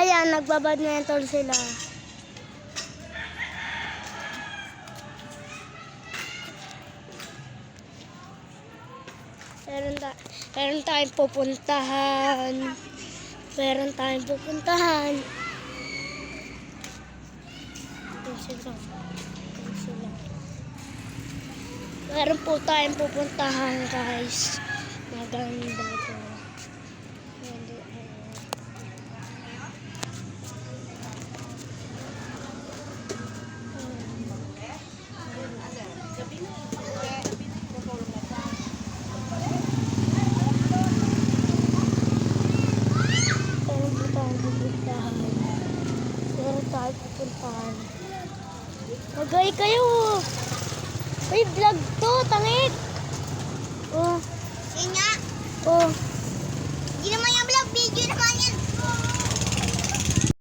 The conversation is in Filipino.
Ayan, nagbabadminton sila. Meron tayong pupuntahan. Meron tayong pupuntahan. Ayan sila. Ayan sila. Meron po tayong pupuntahan, guys. Maganda ito. Meron tayong pupuntahan. Magay kayo! Uy, vlog to, tangik! Oh. Inga! Oh.